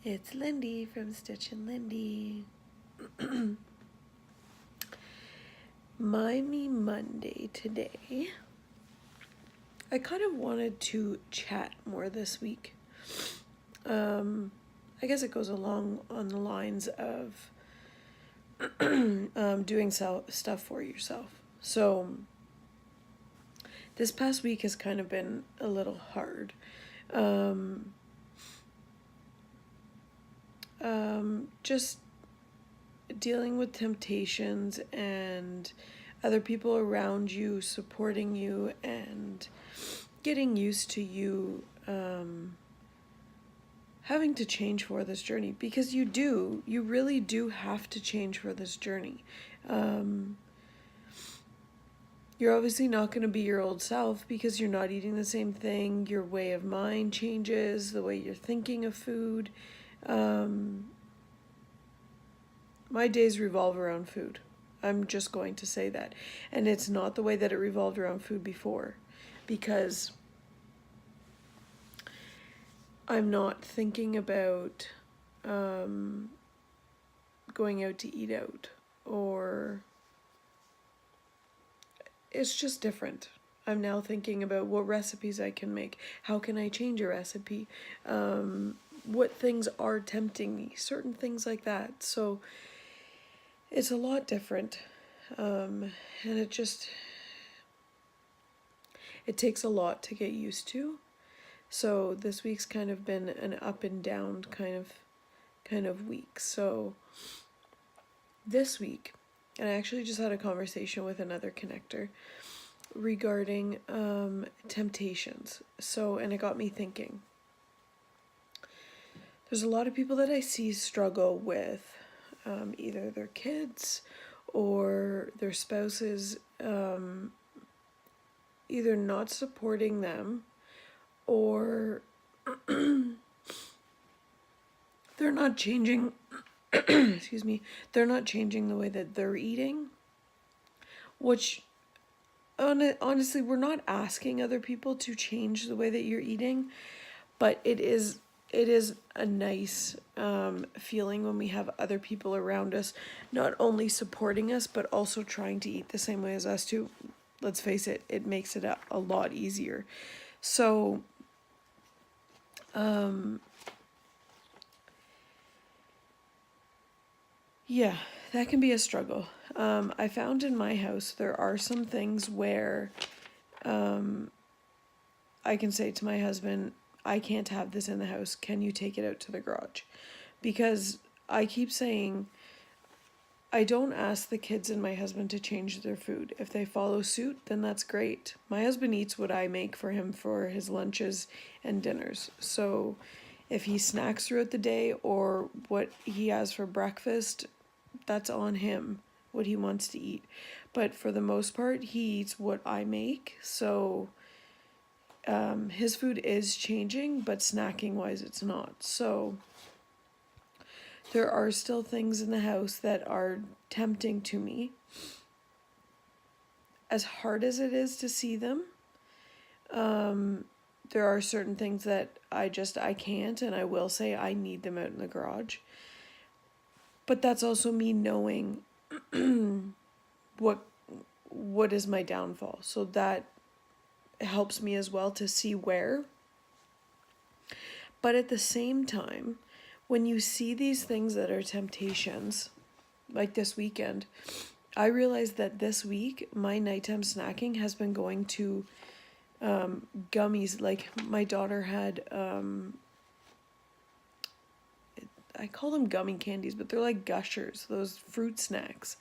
It's Lindy from Stitch and Lindy. Me Monday today. I kind of wanted to chat more this week. I guess it goes along on the lines of doing stuff for yourself. So this past week has kind of been a little hard. Just dealing with temptations and other people around you supporting you and getting used to you having to change for this journey, because you really do have to change for this journey. You're obviously not going to be your old self because you're not eating the same thing. Your way of mind changes, the way you're thinking of food. My days revolve around food. I'm just going to say that. And it's not the way that it revolved around food before, because I'm not thinking about going out to eat out, or it's just different. I'm now thinking about what recipes I can make. How can I change a recipe? What things are tempting me? Certain things like that. So it's a lot different. And it takes a lot to get used to. So this week's kind of been an up and down kind of week. So this week, and I actually just had a conversation with another connector regarding temptations. So, and it got me thinking. There's a lot of people that I see struggle with either their kids or their spouses either not supporting them, or they're not changing excuse me, they're not changing the way that they're eating, which honestly, we're not asking other people to change the way that you're eating, but it is a nice feeling when we have other people around us not only supporting us but also trying to eat the same way as us too. Let's face it, it makes it a lot easier. So yeah, that can be a struggle. I found in my house there are some things where I can say to my husband, I can't have this in the house. Can you take it out to the garage? Because I keep saying, I don't ask the kids and my husband to change their food. If they follow suit, then that's great. My husband eats what I make for him for his lunches and dinners. So if he snacks throughout the day or what he has for breakfast, that's on him, what he wants to eat. But for the most part, he eats what I make. So his food is changing, but snacking wise, it's not. So there are still things in the house that are tempting to me. As hard as it is to see them, there are certain things that I can't, and I will say I need them out in the garage. But that's also me knowing what is my downfall. So that helps me as well to see where. But at the same time, when you see these things that are temptations, like this weekend, I realized that this week my nighttime snacking has been going to gummies. Like my daughter had, I call them gummy candies, but they're like Gushers, those fruit snacks.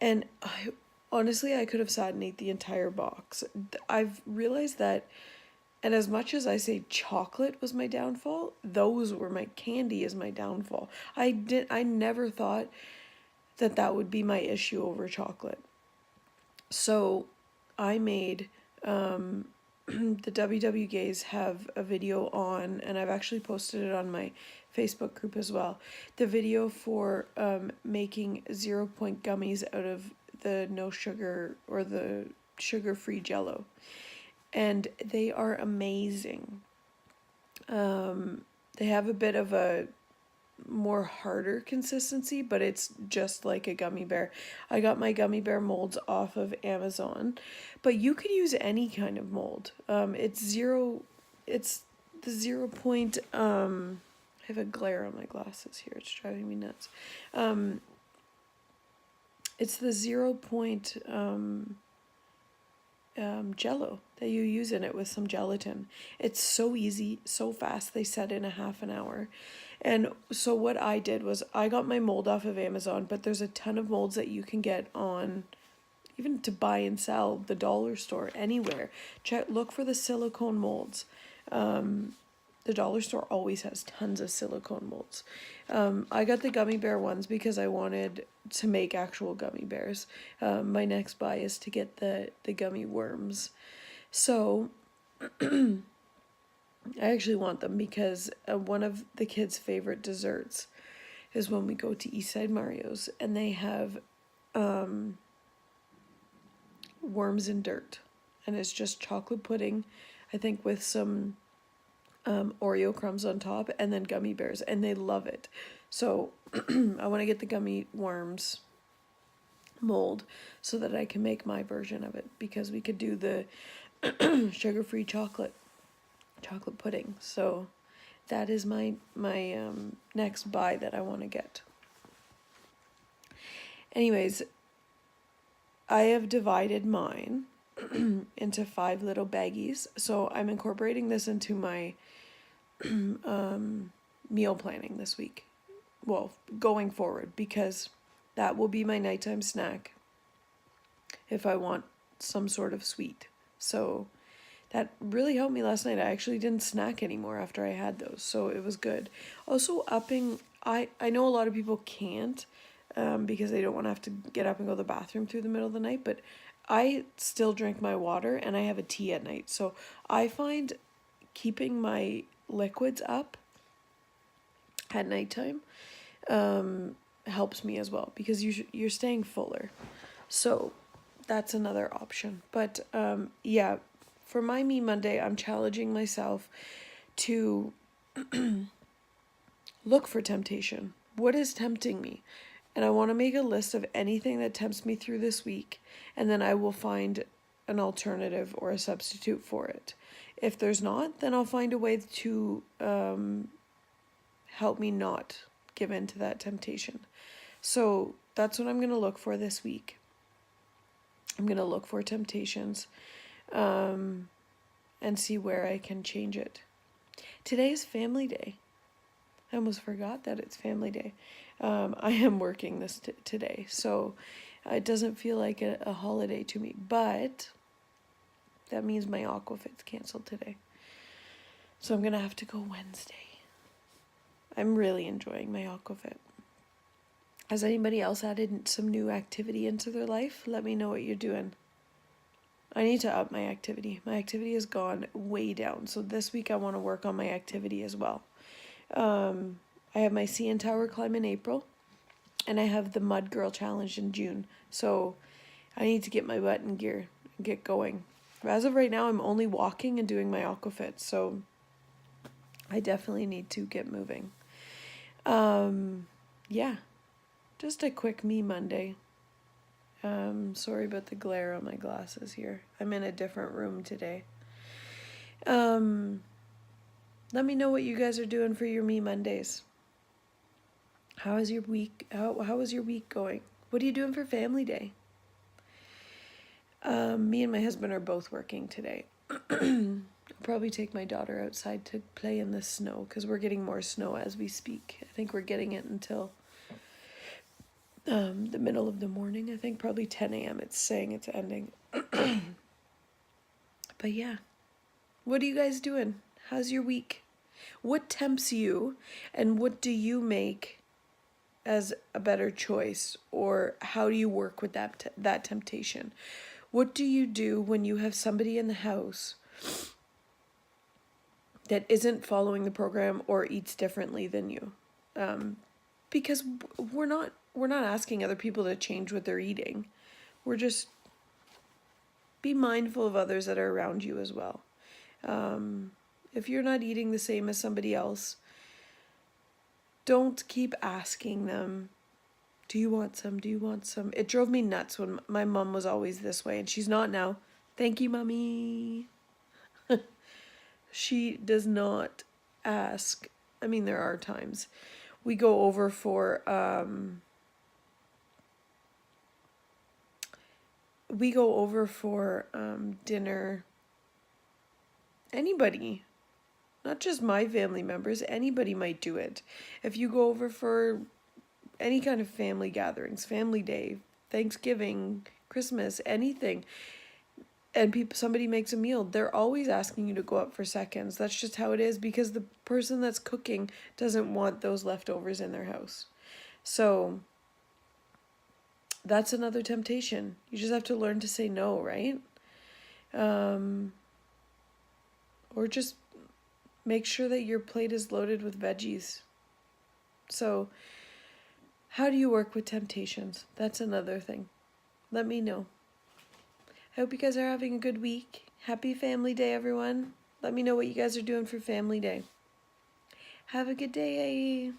And honestly, I could have sat and ate the entire box. I've realized that. And as much as I say chocolate was my downfall, those were my candy is my downfall. I never thought that would be my issue over chocolate. So I made, the Wwgays have a video on, and I've actually posted it on my Facebook group as well. The video for making 0 point gummies out of the no sugar or the sugar-free Jello. And they are amazing. They have a bit of a more harder consistency, but it's just like a gummy bear. I got my gummy bear molds off of Amazon, but you could use any kind of mold. It's the 0 point, I have a glare on my glasses here, it's driving me nuts. It's the 0 point, Jello that you use in it with some gelatin. It's so easy, so fast. They set in a half an hour. And so what I did was I got my mold off of Amazon, but there's a ton of molds that you can get on, even to buy and sell, the dollar store, anywhere. Look for the silicone molds. The dollar store always has tons of silicone molds. I got the gummy bear ones because I wanted to make actual gummy bears. My next buy is to get the gummy worms. So I actually want them because one of the kids' favorite desserts is when we go to Eastside Mario's and they have worms in dirt. And it's just chocolate pudding, I think, with some Oreo crumbs on top and then gummy bears, and they love it. So I want to get the gummy worms mold so that I can make my version of it, because we could do the sugar-free chocolate pudding. So that is my next buy that I want to get. Anyways, I have divided mine into 5 little baggies. So I'm incorporating this into my meal planning this week. Well, going forward, because that will be my nighttime snack if I want some sort of sweet. So that really helped me last night. I actually didn't snack anymore after I had those, so it was good. Also, I know a lot of people can't because they don't want to have to get up and go to the bathroom through the middle of the night, but I still drink my water and I have a tea at night. So I find keeping my liquids up at nighttime helps me as well, because you're staying fuller. So that's another option. But yeah, for my Me Monday, I'm challenging myself to look for temptation. What is tempting me? And I want to make a list of anything that tempts me through this week, and then I will find an alternative or a substitute for it. If there's not, then I'll find a way to help me not give in to that temptation. So that's what I'm going to look for this week. I'm going to look for temptations and see where I can change it. Today is Family Day. I almost forgot that it's Family Day. I am working this today, so it doesn't feel like a holiday to me, but that means my Aquafit's canceled today. So I'm going to have to go Wednesday. I'm really enjoying my Aquafit. Has anybody else added some new activity into their life? Let me know what you're doing. I need to up my activity. My activity has gone way down, so this week I want to work on my activity as well. I have my Cntower climb in April, and I have the Mud Girl Challenge in June. So I need to get my butt in gear and get going. As of right now, I'm only walking and doing my Aquafit, so I definitely need to get moving. Yeah, just a quick Me Monday. Sorry about the glare on my glasses here. I'm in a different room today. Let me know what you guys are doing for your Me Mondays. How is your week? How was your week going? What are you doing for Family Day? Me and my husband are both working today. I'll probably take my daughter outside to play in the snow, because we're getting more snow as we speak. I think we're getting it until the middle of the morning. I think probably 10 a.m. it's saying it's ending. But yeah, what are you guys doing? How's your week? What tempts you, and what do you make as a better choice, or how do you work with that temptation? What do you do when you have somebody in the house that isn't following the program or eats differently than you? Because we're not asking other people to change what they're eating. We're just, be mindful of others that are around you as well. If you're not eating the same as somebody else, don't keep asking them, do you want some? Do you want some? It drove me nuts when my mom was always this way, and she's not now. Thank you, mommy. She does not ask. I mean, there are times we go over for dinner. Anybody, not just my family members, anybody might do it. If you go over for any kind of family gatherings, family day, Thanksgiving, Christmas, anything, and somebody makes a meal, they're always asking you to go up for seconds. That's just how it is, because the person that's cooking doesn't want those leftovers in their house. So that's another temptation. You just have to learn to say no, right? Or just make sure that your plate is loaded with veggies. So how do you work with temptations? That's another thing. Let me know. I hope you guys are having a good week. Happy Family Day, everyone. Let me know what you guys are doing for Family Day. Have a good day.